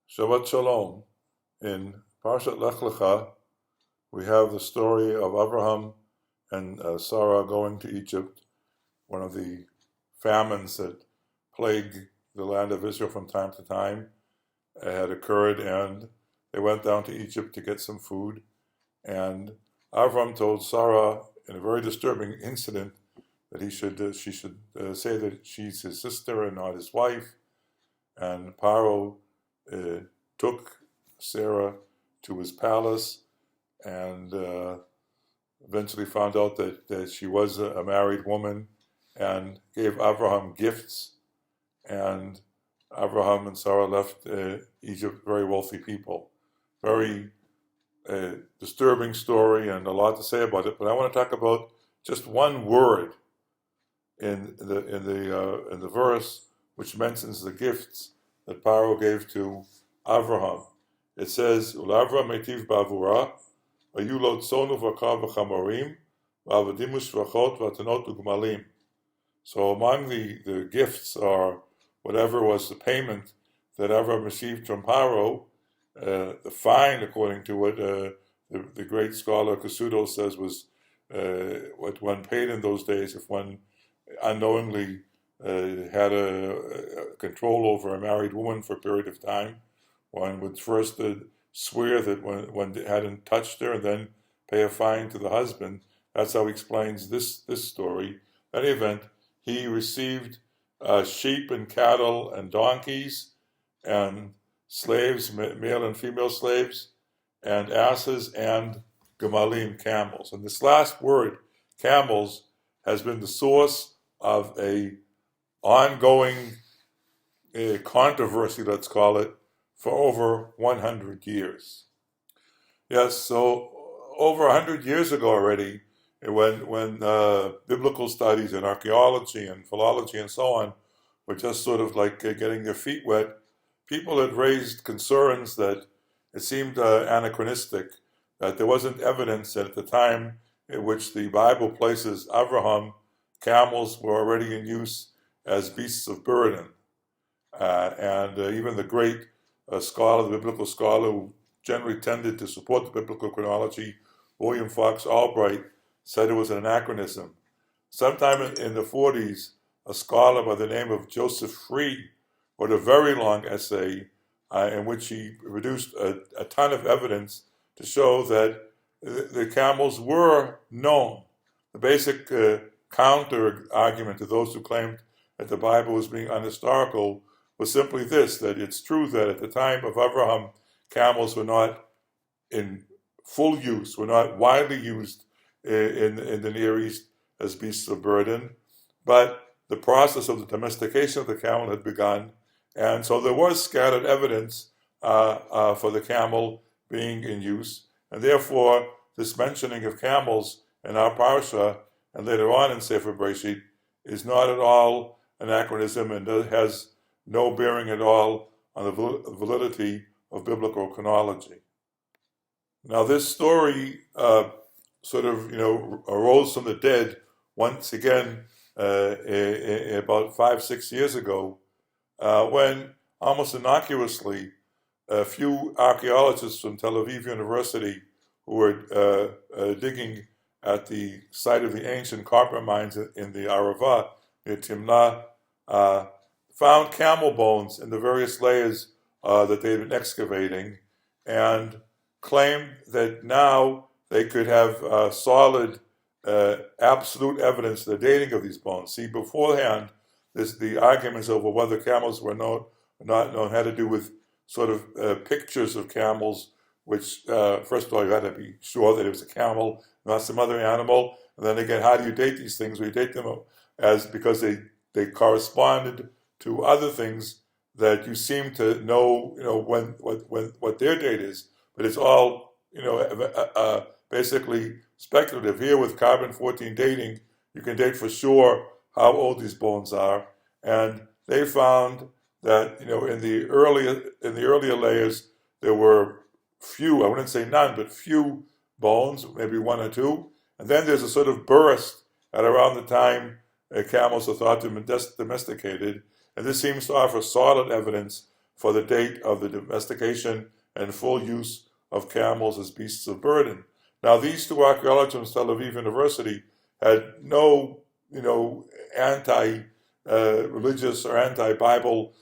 Shabbat Shalom. In Parshat Lech Lecha, we have the story of Abraham and Sarah going to Egypt, one of the famines that plague the land of Israel from time to time had occurred, and they went down to Egypt to get some food. And Abraham told Sarah, in a very disturbing incident, that she should say that she's his sister and not his wife. And Pharoah took Sarah to his palace and eventually found out that she was a married woman and gave Abraham gifts. And Abraham and Sarah left Egypt very wealthy people. Very disturbing story and a lot to say about it. But I want to talk about just one word in the verse which mentions the gifts that Pharoah gave to Abraham. It says, "Ulavra metiv ba'avura, ayu lo tzonu v'kar v'chamorim, v'avadim u'shvachot v'atanot u'gmalim." So among the gifts are whatever was the payment that Abraham received from Pharoah. The fine, according to it, the great scholar Kasudo says, was what one paid in those days if one unknowingly had a control over a married woman for a period of time. One would first swear that one hadn't touched her and then pay a fine to the husband. That's how he explains this story. In any event, he received sheep and cattle and donkeys and slaves, male and female slaves, and asses and gemalim, camels. And this last word, camels, has been the source of a ongoing controversy, let's call it, for over 100 years. Yes, so over 100 years ago already, when biblical studies and archaeology and philology and so on were just sort of like getting their feet wet, people had raised concerns that it seemed anachronistic, that there wasn't evidence that at the time in which the Bible places Abraham, camels were already in use as beasts of burden. And even the great scholar, the biblical scholar, who generally tended to support the biblical chronology, William Fox Albright, said it was an anachronism. Sometime in the 40s, a scholar by the name of Joseph Free wrote a very long essay in which he produced a ton of evidence to show that the camels were known. The basic counter argument to those who claimed that the Bible was being unhistorical was simply this, that it's true that at the time of Abraham, camels were not in full use, were not widely used in the Near East as beasts of burden, but the process of the domestication of the camel had begun, and so there was scattered evidence for the camel being in use, and therefore this mentioning of camels in our parsha and later on in Sefer Bereshit is not at all anachronism and has no bearing at all on the validity of biblical chronology. Now, this story sort of, arose from the dead once again about 5-6 years ago, when almost innocuously a few archaeologists from Tel Aviv University who were digging at the site of the ancient copper mines in the Aravah near Timnah found camel bones in the various layers that they'd been excavating, and claimed that now they could have solid, absolute evidence of the dating of these bones. See, beforehand, the arguments over whether camels were known or not known had to do with sort of pictures of camels, which, first of all, you had to be sure that it was a camel, not some other animal. And then again, how do you date these things? We date them because they corresponded to other things that you seem to know, what their date is. But it's all, basically speculative. Here with carbon-14 dating, you can date for sure how old these bones are. And they found that, in the earlier layers, there were few, I wouldn't say none, but few bones, maybe one or two. And then there's a sort of burst at around the time camels are thought to have been domesticated. And this seems to offer solid evidence for the date of the domestication and full use of camels as beasts of burden. Now, these two archaeologists from Tel Aviv University had no, anti-religious or anti-Bible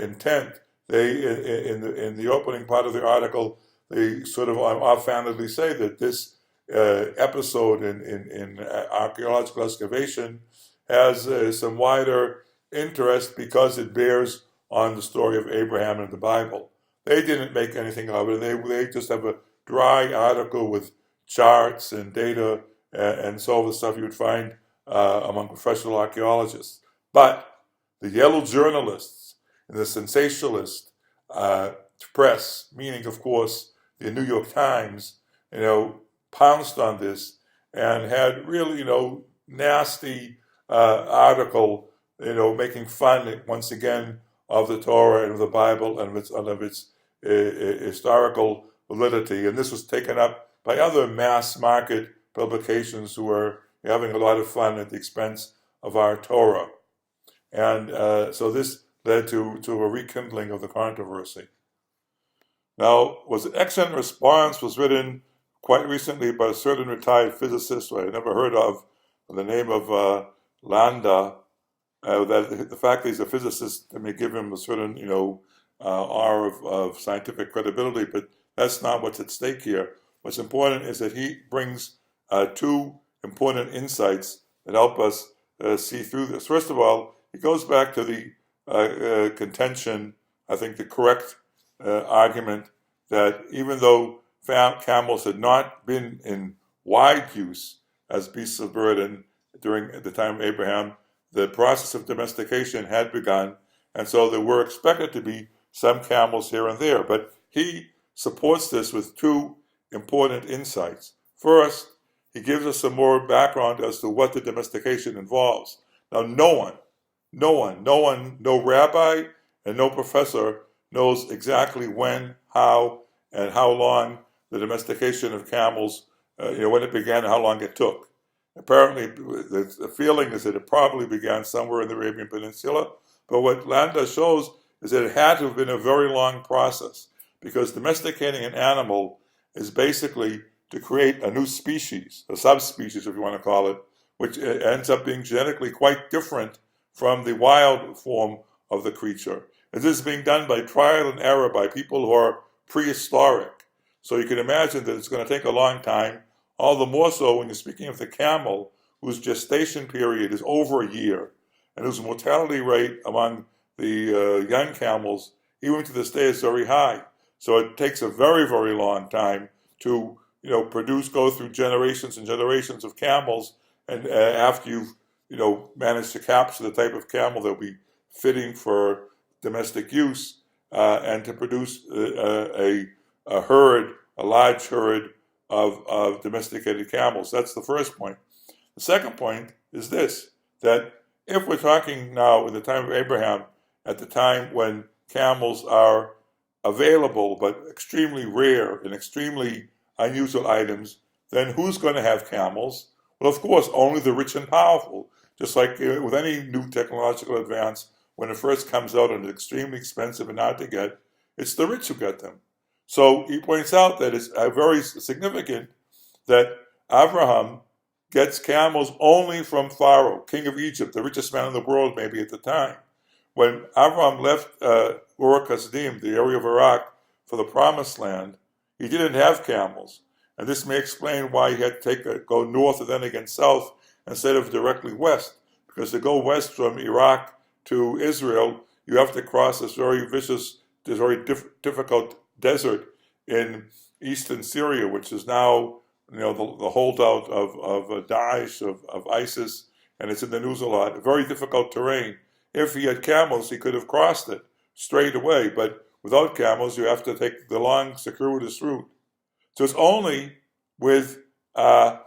intent. They, in the opening part of the article, they sort of offhandedly say that this episode in archaeological excavation has some wider interest because it bears on the story of Abraham in the Bible. They didn't make anything of it. They just have a dry article with charts and data and so the stuff you would find among professional archaeologists. But the yellow journalists and the sensationalist press, meaning, of course, the New York Times, pounced on this and had really, nasty article, making fun once again of the Torah and of the Bible and of its historical validity. And this was taken up by other mass market publications who were having a lot of fun at the expense of our Torah. And so this led to a rekindling of the controversy. Now, was an excellent response was written quite recently by a certain retired physicist who I had never heard of, by the name of Landa. That the fact that he's a physicist may give him a certain, aura of scientific credibility, but that's not what's at stake here. What's important is that he brings two important insights that help us see through this. First of all, he goes back to the contention, I think the correct argument, that even though camels had not been in wide use as beasts of burden during the time of Abraham, the process of domestication had begun, and so there were expected to be some camels here and there. But he supports this with two important insights. First, he gives us some more background as to what the domestication involves. Now, no rabbi and no professor knows exactly when, how, and how long the domestication of camels, when it began and how long it took. Apparently, the feeling is that it probably began somewhere in the Arabian Peninsula, but what Landa shows is that it had to have been a very long process, because domesticating an animal is basically to create a new species, a subspecies if you want to call it, which ends up being genetically quite different from the wild form of the creature. And this is being done by trial and error by people who are prehistoric. So you can imagine that it's going to take a long time, all the more so when you're speaking of the camel, whose gestation period is over a year, and whose mortality rate among the young camels, even to this day, is very high. So it takes a very, very long time to, go through generations and generations of camels, and after you've, managed to capture the type of camel that will be fitting for domestic use, and to produce a large herd of domesticated camels. That's the first point. The second point is this, that if we're talking now in the time of Abraham, at the time when camels are available but extremely rare and extremely unusual items, then who's going to have camels? Well, of course, only the rich and powerful. Just like with any new technological advance, when it first comes out and it's extremely expensive and hard to get, it's the rich who get them. So he points out that it's very significant that Abraham gets camels only from Pharoah, king of Egypt, the richest man in the world maybe at the time. When Abraham left Ur-Kasdim, the area of Iraq, for the Promised Land, he didn't have camels. And this may explain why he had to go north and then again south instead of directly west. Because to go west from Iraq to Israel, you have to cross this very difficult desert in eastern Syria, which is now the holdout of Daesh, of ISIS, and it's in the news a lot. Very difficult terrain. If he had camels, he could have crossed it straight away, but without camels, you have to take the long, circuitous route. So it's only from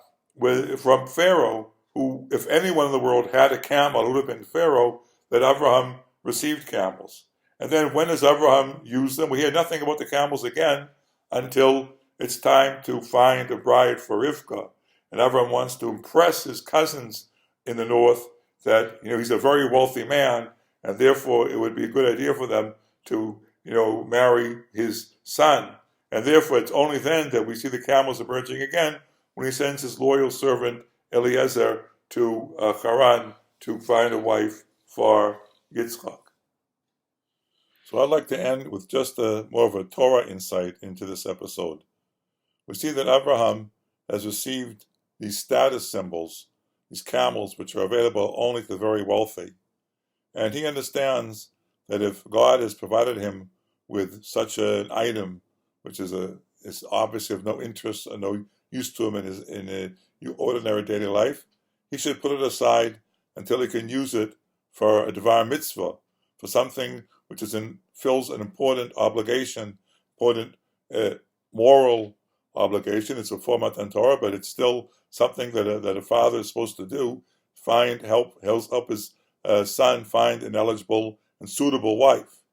Pharaoh, who, if anyone in the world had a camel, it would have been Pharaoh, that Abraham received camels. And then when does Abraham use them? We hear nothing about the camels again until it's time to find a bride for Rivka. And Abraham wants to impress his cousins in the north that he's a very wealthy man, and therefore it would be a good idea for them to marry his son. And therefore, it's only then that we see the camels emerging again when he sends his loyal servant Eliezer to Haran to find a wife for Yitzchak. So I'd like to end with just more of a Torah insight into this episode. We see that Abraham has received these status symbols, these camels, which are available only to the very wealthy. And he understands that if God has provided him with such an item, which is obviously of no interest or no use to him in his ordinary daily life, he should put it aside until he can use it for a divine mitzvah, for something which fills an important obligation, important moral obligation. It's a format on Torah, but it's still something that a father is supposed to do. Help his son find an eligible and suitable wife.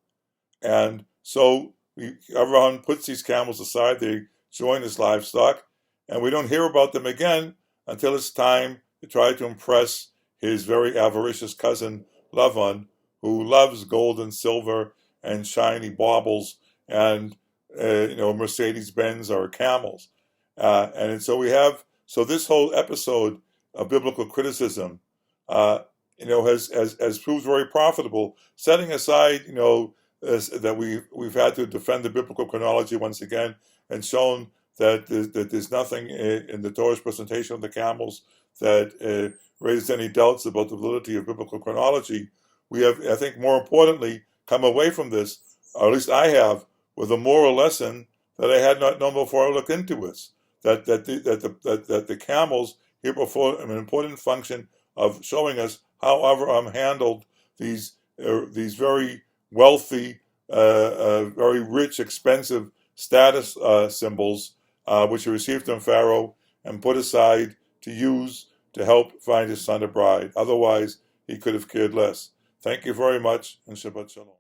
And so Abraham puts these camels aside. They join his livestock, and we don't hear about them again until it's time to try to impress his very avaricious cousin Levant, who loves gold and silver and shiny baubles and Mercedes-Benz or camels. And so this whole episode of biblical criticism has proved very profitable, setting aside that we've had to defend the biblical chronology once again and shown that there's nothing in the Torah's presentation of the camels that raised any doubts about the validity of biblical chronology. We have, I think, more importantly, come away from this, or at least I have, with a moral lesson that I had not known before I looked into it. That the camels here perform an important function of showing us how Avraham handled these very wealthy, very rich, expensive status symbols which he received from Pharaoh and put aside to use to help find his son a bride. Otherwise, he could have cared less. Thank you very much, and Shabbat Shalom.